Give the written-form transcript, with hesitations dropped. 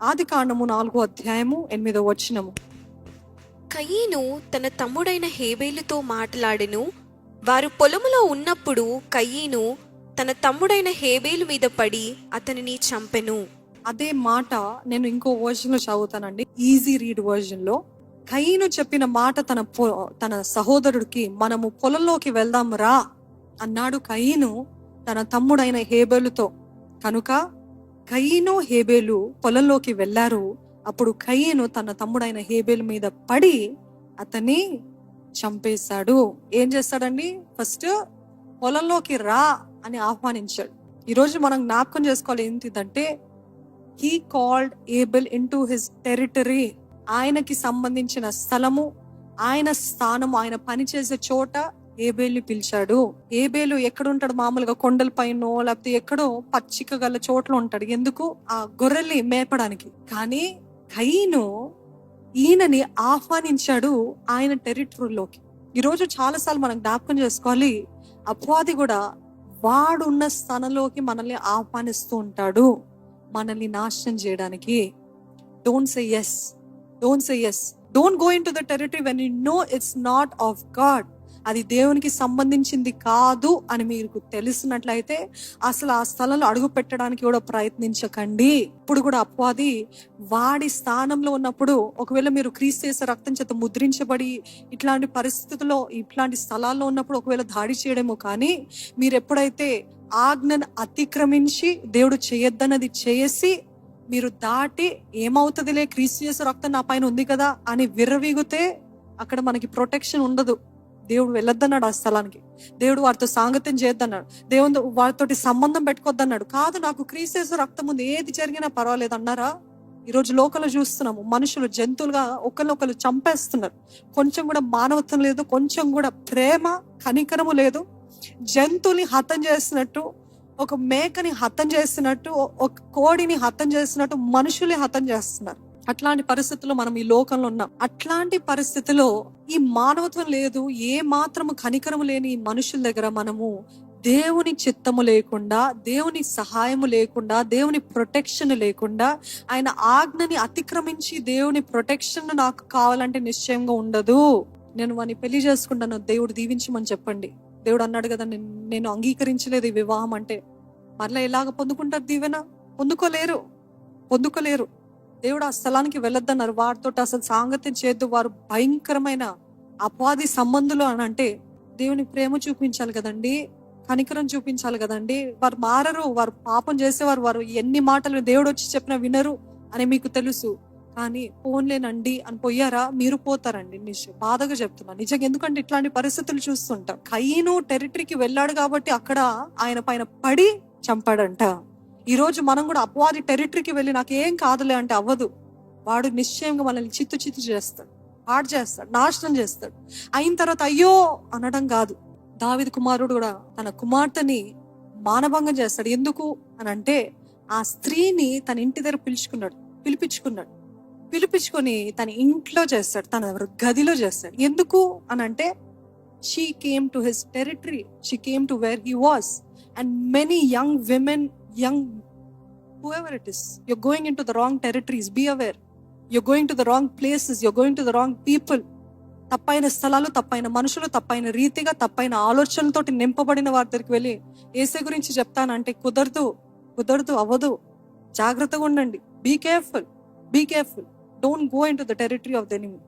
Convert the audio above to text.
ఆదికాండము 4:8. కయీను తన తమ్ముడైన హేబేలుతో మాట్లాడెను. వారు పొలములో ఉన్నప్పుడు కయీను తన తమ్ముడైన హేబేలు మీద పడి అతనిని చంపెను. అదే మాట నేను ఇంకో వర్షన్ లో చదువుతానండి, ఈజీ రీడ్ వర్షన్ లో. కయీను చెప్పిన మాట తన సహోదరుడికి, మనము పొలంలోకి వెళ్దాం రా అన్నాడు కయీను తన తమ్ముడైన హేబేలుతో. కనుక కయీను హేబేలు పొలంలోకి వెళ్లారు. అప్పుడు కయీను తన తమ్ముడైన హేబేలు మీద పడి అతన్ని చంపేశాడు. ఏం చేస్తాడండి? ఫస్ట్ పొలంలోకి రా అని ఆహ్వానించాడు. ఈరోజు మనం జ్ఞాపకం చేసుకోవాలి ఏంటిదంటే, he called Abel into his territory. ఆయనకి సంబంధించిన స్థలము, ఆయన స్థానము, ఆయన పనిచేసే చోట ఏబేల్ని పిలిచాడు. ఏబేలు ఎక్కడ ఉంటాడు? మామూలుగా కొండల పైన లేకపోతే ఎక్కడో పచ్చిక గల చోట్ల ఉంటాడు. ఎందుకు? ఆ గొర్రెల్ని మేపడానికి. కానీ కయీను ఈయనని ఆహ్వానించాడు ఆయన టెరిటరీలోకి. ఈరోజు చాలాసార్లు మనం జ్ఞాపకం చేసుకోవాలి, అపవాది కూడా వాడున్న స్థానంలోకి మనల్ని ఆహ్వానిస్తూ ఉంటాడు, మనల్ని నాశనం చేయడానికి. Don't say yes. Don't say yes. Don't go into the territory when you know it's not of God. అది దేవునికి సంబంధించింది కాదు అని మీకు తెలిసినట్లయితే అసలు ఆ స్థలంలో అడుగు పెట్టడానికి కూడా ప్రయత్నించకండి. ఇప్పుడు కూడా అపవాది వాడి స్థానంలో ఉన్నప్పుడు, ఒకవేళ మీరు క్రీస్తు యేసు రక్తం చేత ముద్రించబడి ఇట్లాంటి పరిస్థితుల్లో ఇట్లాంటి స్థలాల్లో ఉన్నప్పుడు ఒకవేళ దాడి చేయడమో, కానీ మీరు ఎప్పుడైతే ఆజ్ఞను అతిక్రమించి దేవుడు చేయొద్దన్నది చేసి మీరు దాటి ఏమవుతుందిలే, క్రీస్తు యేసు రక్తం నా పైన ఉంది కదా అని విర్రవీగితే అక్కడ మనకి ప్రొటెక్షన్ ఉండదు. దేవుడు వెళ్ళొద్దన్నాడు ఆ స్థలానికి. దేవుడు వారితో సాంగత్యం చేయొద్దన్నాడు. దేవుడు వారితోటి సంబంధం పెట్టుకోవద్దన్నాడు. కాదు, నాకు క్రీస్తు యేసు రక్తం ఉంది, ఏది జరిగినా పర్వాలేదు అన్నారా? ఈరోజు లోకంలో చూస్తున్నాము, మనుషులు జంతువులుగా ఒకరినొకరు చంపేస్తున్నారు. కొంచెం కూడా మానవత్వం లేదు, కొంచెం కూడా ప్రేమ కనికరము లేదు. జంతువుని హతం చేస్తున్నట్టు, ఒక మేకని హతం చేస్తున్నట్టు, ఒక కోడిని హతం చేస్తున్నట్టు మనుషుల్ని హతం చేస్తున్నారు. అట్లాంటి పరిస్థితుల్లో మనం ఈ లోకంలో ఉన్నాం. అట్లాంటి పరిస్థితిలో ఈ మానవత్వం లేదు, ఏ మాత్రము కనికరము లేని ఈ మనుషుల దగ్గర మనము దేవుని చిత్తము లేకుండా, దేవుని సహాయము లేకుండా, దేవుని ప్రొటెక్షన్ లేకుండా, ఆయన ఆజ్ఞని అతిక్రమించి దేవుని ప్రొటెక్షన్ నాకు కావాలంటే నిశ్చయంగా ఉండదు. నేను వాడిని పెళ్లి చేసుకుంటాను, దేవుడు దీవించమని చెప్పండి. దేవుడు అన్నాడు కదా, నేను అంగీకరించలేదు ఈ వివాహం అంటే. మరలా ఎలాగ పొందుకుంటారు దీవెన? పొందుకోలేరు. దేవుడు ఆ స్థలానికి వెళ్ళొద్దన్నారు. వారితో అసలు సాంగత్యం చేయొద్దు, వారు భయంకరమైన అపవాది సంబంధులు అని అంటే దేవుని ప్రేమ చూపించాలి కదండి, కనికరం చూపించాలి కదండి. వారు మారరు, వారు పాపం చేసేవారు. వారు ఎన్ని మాటలు దేవుడు వచ్చి చెప్పినా వినరు అని మీకు తెలుసు. కానీ పోన్లేనండి అని పోయారా? మీరు పోతారండి. బాధగా చెప్తున్నా నిజంగా. ఎందుకంటే ఇట్లాంటి పరిస్థితులు చూస్తుంటాం. కయీను టెరిటరీకి వెళ్ళాడు కాబట్టి అక్కడ ఆయన పైన పడి చంపాడంట. ఈ రోజు మనం కూడా అపవాది టెరిటరీకి వెళ్ళి నాకేం కాదులే అంటే అవ్వదు. వాడు నిశ్చయంగా మనల్ని చిత్తు చేస్తాడు, పాడు చేస్తాడు, నాశనం చేస్తాడు. అయిన తర్వాత అయ్యో అనడం కాదు. దావీదు కుమారుడు కూడా తన కుమార్తెని మానభంగం చేస్తాడు. ఎందుకు అని అంటే, ఆ స్త్రీని తన ఇంటి దగ్గర పిలిపించుకొని తన ఇంట్లో చేస్తాడు, తన గదిలో చేస్తాడు. ఎందుకు అని అంటే, she came to his territory, she came to where he was. And many young women, whoever it is, you're going into the wrong territories, be aware. You're going to the wrong places, you're going to the wrong people. తప్పైన స్థలాలు, తప్పైన మనుషులు, తప్పైన రీతిగా, తప్పైన ఆలోచనలతోటి నింపబడిన వారి దగ్గరికి వెళ్ళి యేసు గురించి చెప్తానంటే కుదరదు, అవ్వదు. జాగ్రత్తగా ఉండండి. Be careful. Don't go into the territory of the enemy.